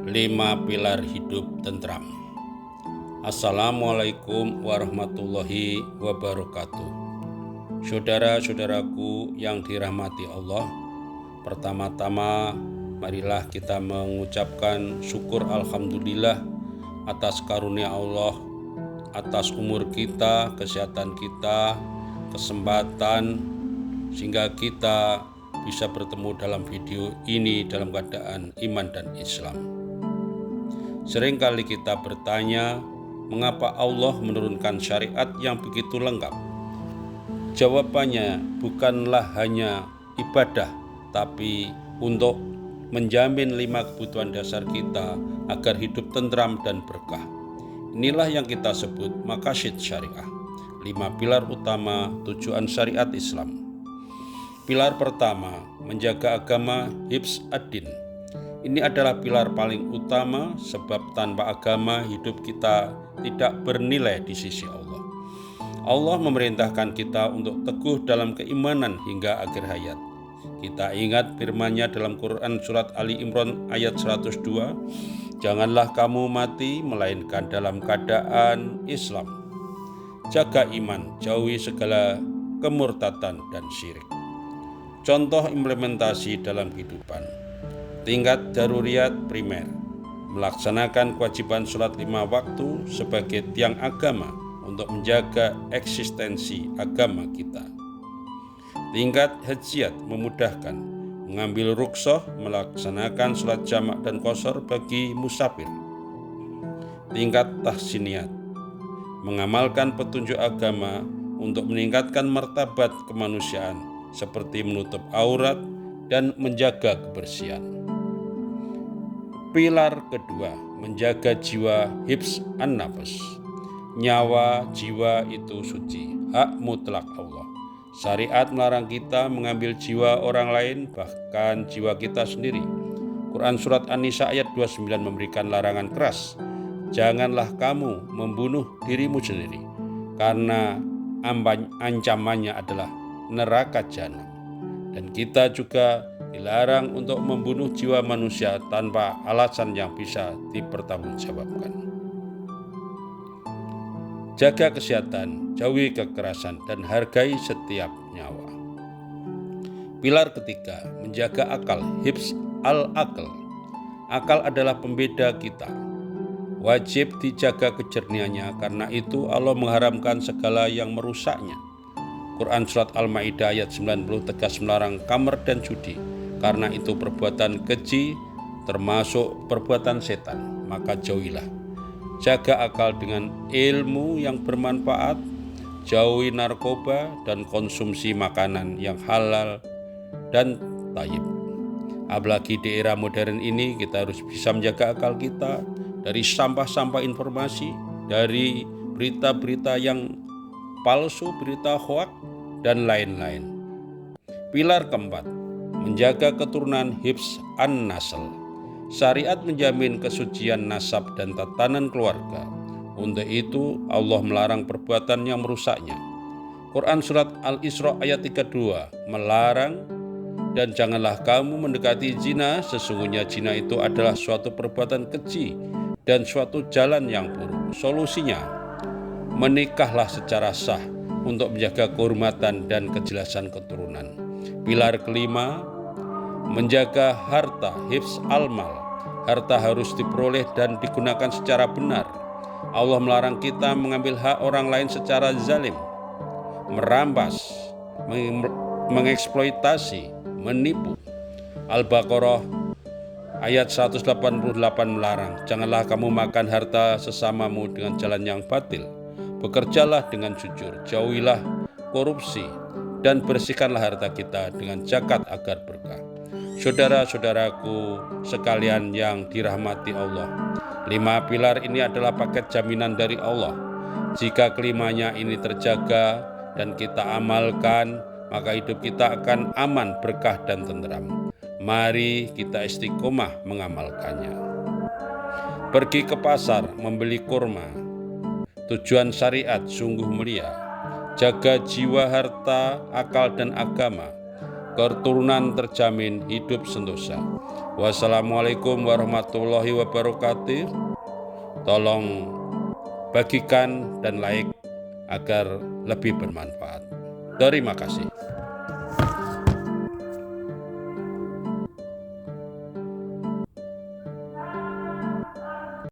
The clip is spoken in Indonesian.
5 pilar hidup tentram. Assalamualaikum warahmatullahi wabarakatuh. Saudara-saudaraku yang dirahmati Allah, pertama-tama marilah kita mengucapkan syukur alhamdulillah atas karunia Allah, atas umur kita, kesehatan kita, kesempatan sehingga kita bisa bertemu dalam video ini dalam keadaan iman dan Islam. Seringkali kita bertanya, mengapa Allah menurunkan syariat yang begitu lengkap? Jawabannya bukanlah hanya ibadah, tapi untuk menjamin 5 kebutuhan dasar kita agar hidup tentram dan berkah. Inilah yang kita sebut maqasid syariah, 5 pilar utama tujuan syariat Islam. Pilar pertama, menjaga agama hifz ad-din. Ini adalah pilar paling utama sebab tanpa agama hidup kita tidak bernilai di sisi Allah. Allah memerintahkan kita untuk teguh dalam keimanan hingga akhir hayat. Kita ingat firman-Nya dalam Quran surat Ali Imran ayat 102, "Janganlah kamu mati melainkan dalam keadaan Islam." Jaga iman, jauhi segala kemurtatan dan syirik. Contoh implementasi dalam kehidupan. Tingkat daruriyat primer, melaksanakan kewajiban sholat 5 waktu sebagai tiang agama untuk menjaga eksistensi agama kita. Tingkat hajiyat, memudahkan, mengambil rukhsah, melaksanakan sholat jamak dan qashar bagi musafir. Tingkat tahsiniyat, mengamalkan petunjuk agama untuk meningkatkan martabat kemanusiaan seperti menutup aurat dan menjaga kebersihan. Pilar kedua, menjaga jiwa hifz an-nafs. Nyawa jiwa itu suci, hak mutlak Allah. Syariat melarang kita mengambil jiwa orang lain, bahkan jiwa kita sendiri. Quran surat An-Nisa ayat 29 memberikan larangan keras. Janganlah kamu membunuh dirimu sendiri, karena ancamannya adalah neraka jahanam. Dan kita juga dilarang untuk membunuh jiwa manusia tanpa alasan yang bisa dipertanggungjawabkan. Jaga kesehatan, jauhi kekerasan, dan hargai setiap nyawa. Pilar ketiga, menjaga akal, hifz al-aql. Akal adalah pembeda kita. Wajib dijaga kejernihannya, karena itu Allah mengharamkan segala yang merusaknya. Quran surat Al-Maidah ayat 90 tegas melarang kamar dan judi, karena itu perbuatan keji termasuk perbuatan setan, maka jauhilah. Jaga akal dengan ilmu yang bermanfaat, jauhi narkoba dan konsumsi makanan yang halal dan thayyib. Apalagi di era modern ini kita harus bisa menjaga akal kita dari sampah-sampah informasi, dari berita-berita yang palsu, berita hoak, dan lain-lain. Pilar keempat, menjaga keturunan hifz an-nasl. Syariat menjamin kesucian nasab dan tatanan keluarga. Untuk itu Allah melarang perbuatan yang merusaknya. Quran surat Al-Isra ayat 32 melarang, dan janganlah kamu mendekati zina, sesungguhnya zina itu adalah suatu perbuatan keji dan suatu jalan yang buruk. Solusinya, menikahlah secara sah untuk menjaga kehormatan dan kejelasan keturunan. Pilar kelima, menjaga harta, hifz al-mal. Harta harus diperoleh dan digunakan secara benar. Allah melarang kita mengambil hak orang lain secara zalim, merampas, mengeksploitasi, menipu. Al-Baqarah ayat 188 melarang, janganlah kamu makan harta sesamamu dengan jalan yang batil. Bekerjalah dengan jujur, jauhilah korupsi, dan bersihkanlah harta kita dengan zakat agar berkah. Saudara-saudaraku sekalian yang dirahmati Allah, 5 pilar ini adalah paket jaminan dari Allah. Jika kelimanya ini terjaga dan kita amalkan, maka hidup kita akan aman, berkah, dan tentram. Mari kita istiqomah mengamalkannya. Pergi ke pasar membeli kurma. Tujuan syariat sungguh mulia. Jaga jiwa, harta, akal, dan agama. keturunan terjamin, hidup sentosa. Wassalamualaikum warahmatullahi wabarakatuh. Tolong bagikan dan like agar lebih bermanfaat. Terima kasih.